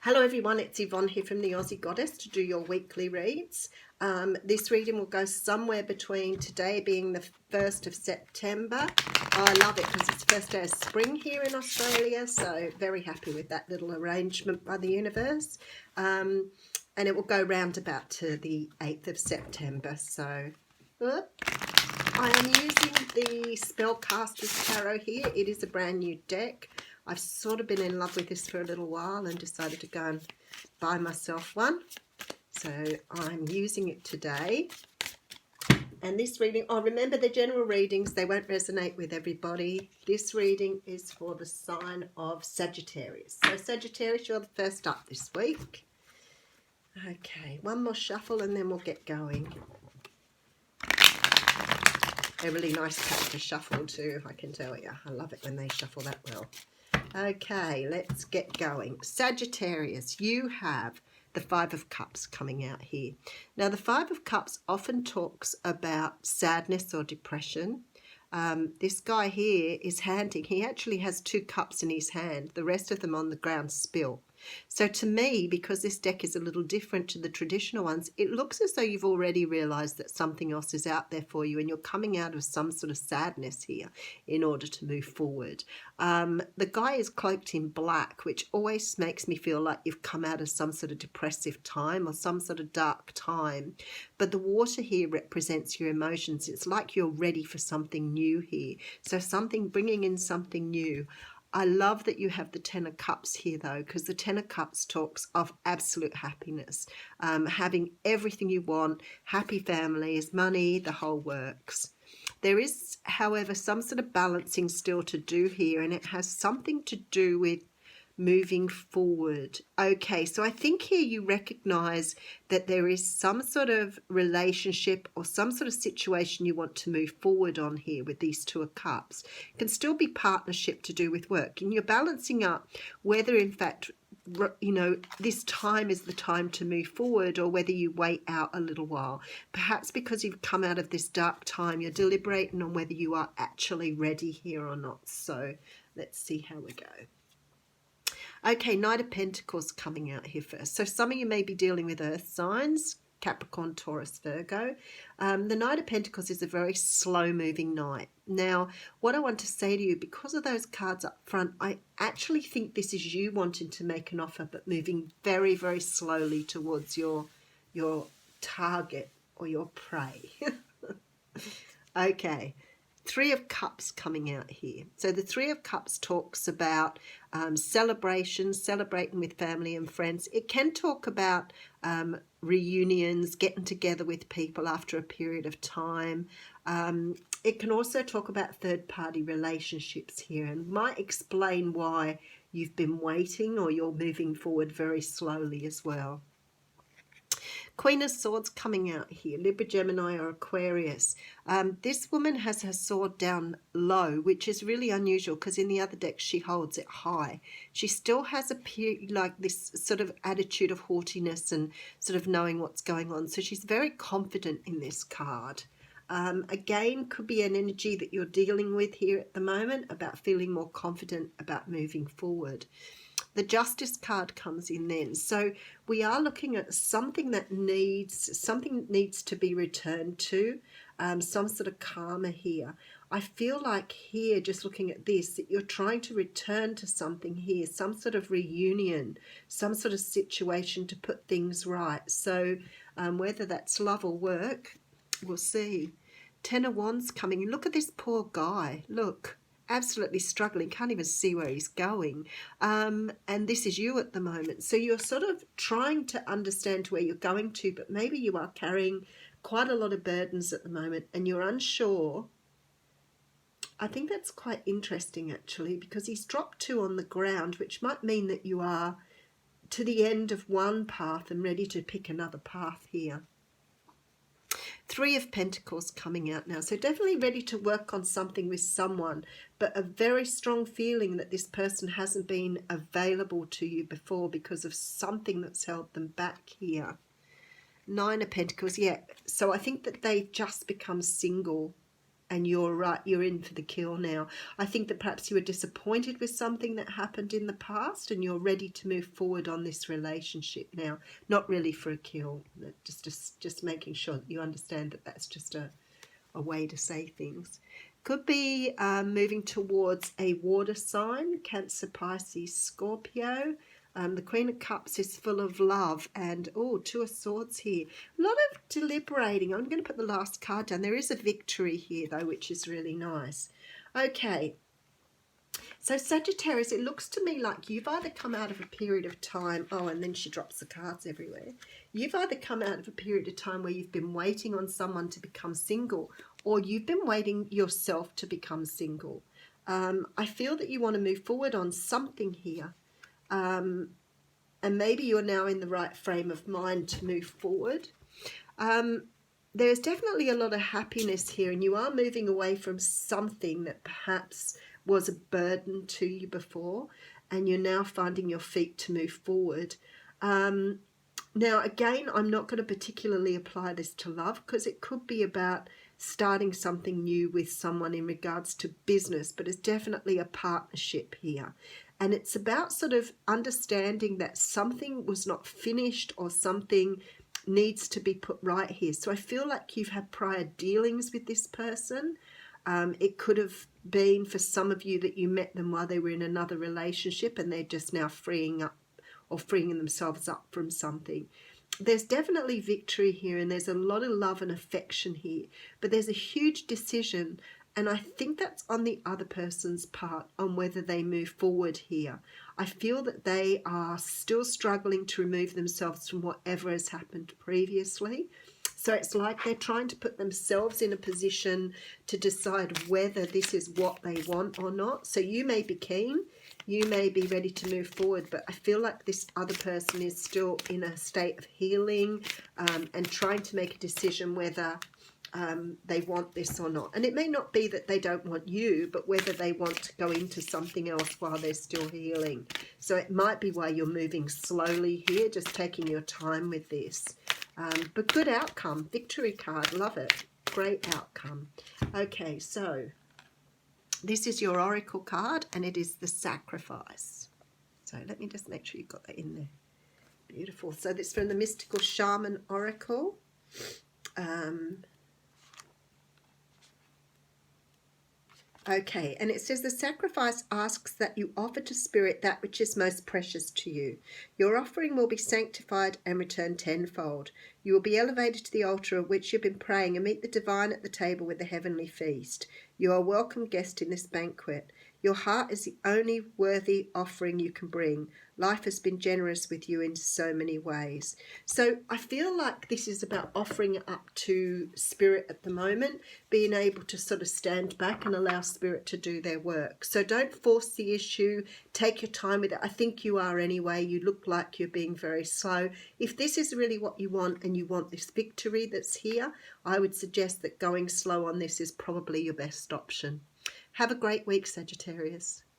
Hello everyone, it's Yvonne here from the Aussie Goddess to do your weekly reads. This reading will go somewhere between today being the 1st of September. I love it because it's the first day of spring here in Australia, so very happy with that little arrangement by the universe. And it will go round about to the 8th of September. So I am using the Spellcaster's Tarot here. It is a brand new deck. I've sort of been in love with this for a little while and decided to go and buy myself one. So I'm using it today. And this reading, remember the general readings, they won't resonate with everybody. This reading is for the sign of Sagittarius. So Sagittarius, you're the first up this week. Okay, one more shuffle and then we'll get going. A really nice pack to shuffle too, I can tell you. I love it when they shuffle that well. Okay, let's get going. Sagittarius, you have the Five of Cups coming out here. Now, the Five of Cups often talks about sadness or depression. This guy here is handing, he actually has 2 cups in his hand, the rest of them on the ground spilt. So to me, because this deck is a little different to the traditional ones, it looks as though you've already realised that something else is out there for you and you're coming out of some sort of sadness here in order to move forward. The guy is cloaked in black, which always makes me feel like you've come out of some sort of depressive time or some sort of dark time. But the water here represents your emotions. It's like you're ready for something new here. So bringing in something new. I love that you have the Ten of Cups here, though, because the Ten of Cups talks of absolute happiness, having everything you want, happy families, money, the whole works. There is, however, some sort of balancing still to do here, and it has something to do with moving forward. Okay, so I think here you recognize that there is some sort of relationship or some sort of situation you want to move forward on here with these 2 of Cups. It can still be partnership to do with work, and you're balancing up whether in fact this time is the time to move forward or whether you wait out a little while. Perhaps because you've come out of this dark time, you're deliberating on whether you are actually ready here or not. So let's see how we go. Okay, Knight of Pentacles coming out here first. So some of you may be dealing with earth signs, Capricorn, Taurus, Virgo. The Knight of Pentacles is a very slow-moving knight. Now, what I want to say to you, because of those cards up front, I actually think this is you wanting to make an offer, but moving very, very slowly towards your target or your prey. Okay. 3 of Cups coming out here. So the 3 of Cups talks about celebrations, celebrating with family and friends. It can talk about reunions, getting together with people after a period of time. It can also talk about third-party relationships here and might explain why you've been waiting or you're moving forward very slowly as well. Queen of Swords coming out here, Libra, Gemini or Aquarius. This woman has her sword down low, which is really unusual because in the other deck she holds it high. She still has this sort of attitude of haughtiness and sort of knowing what's going on. So she's very confident in this card. Again, could be an energy that you're dealing with here at the moment about feeling more confident about moving forward. The Justice card comes in then. So we are looking at something that needs to be returned to, some sort of karma here. I feel like here, just looking at this, that you're trying to return to something here, some sort of reunion, some sort of situation to put things right. So whether that's love or work, we'll see. 10 of Wands coming in. Look at this poor guy. Look. Absolutely struggling, can't even see where he's going. And this is you at the moment. So you're sort of trying to understand where you're going to, but maybe you are carrying quite a lot of burdens at the moment and you're unsure. I think that's quite interesting actually, because he's dropped 2 on the ground, which might mean that you are to the end of one path and ready to pick another path here. 3 of Pentacles coming out now. So definitely ready to work on something with someone, but a very strong feeling that this person hasn't been available to you before because of something that's held them back here. 9 of Pentacles, yeah. So I think that they've just become single and you're right, you're in for the kill now. I think that perhaps you were disappointed with something that happened in the past and you're ready to move forward on this relationship now. Not really for a kill, just making sure that you understand that that's just a way to say things. Could be moving towards a water sign, Cancer, Pisces, Scorpio. The Queen of Cups is full of love and, oh, Two of Swords here. A lot of deliberating. I'm going to put the last card down. There is a victory here, though, which is really nice. Okay. So Sagittarius, it looks to me like you've either come out of a period of time, oh, and then she drops the cards everywhere. You've either come out of a period of time where you've been waiting on someone to become single, or you've been waiting yourself to become single. I feel that you want to move forward on something here. And maybe you're now in the right frame of mind to move forward. There's definitely a lot of happiness here, and you are moving away from something that perhaps was a burden to you before, and you're now finding your feet to move forward. Now, again, I'm not going to particularly apply this to love because it could be about starting something new with someone in regards to business, but it's definitely a partnership here. And it's about sort of understanding that something was not finished or something needs to be put right here. So I feel like you've had prior dealings with this person. It could have been for some of you that you met them while they were in another relationship and they're just now freeing themselves up from something. There's definitely victory here and there's a lot of love and affection here, but there's a huge decision, and I think that's on the other person's part on whether they move forward here. I feel that they are still struggling to remove themselves from whatever has happened previously. So it's like they're trying to put themselves in a position to decide whether this is what they want or not. So you may be keen, you may be ready to move forward, but I feel like this other person is still in a state of healing and trying to make a decision whether they want this or not. And it may not be that they don't want you, but whether they want to go into something else while they're still healing. So it might be why you're moving slowly here, just taking your time with this. But good outcome, victory card, love it, great outcome. Okay, so this is your oracle card and it is the Sacrifice. So let me just make sure you've got that in there. Beautiful. So this is from the Mystical Shaman Oracle. Okay, and it says the sacrifice asks that you offer to Spirit that which is most precious to you. Your offering will be sanctified and return tenfold. You will be elevated to the altar at which you've been praying and meet the divine at the table with the heavenly feast. You are a welcome guest in this banquet. Your heart is the only worthy offering you can bring. Life has been generous with you in so many ways. So I feel like this is about offering it up to Spirit at the moment, being able to sort of stand back and allow Spirit to do their work. So don't force the issue. Take your time with it. I think you are anyway. You look like you're being very slow. If this is really what you want and you want this victory that's here, I would suggest that going slow on this is probably your best option. Have a great week, Sagittarius.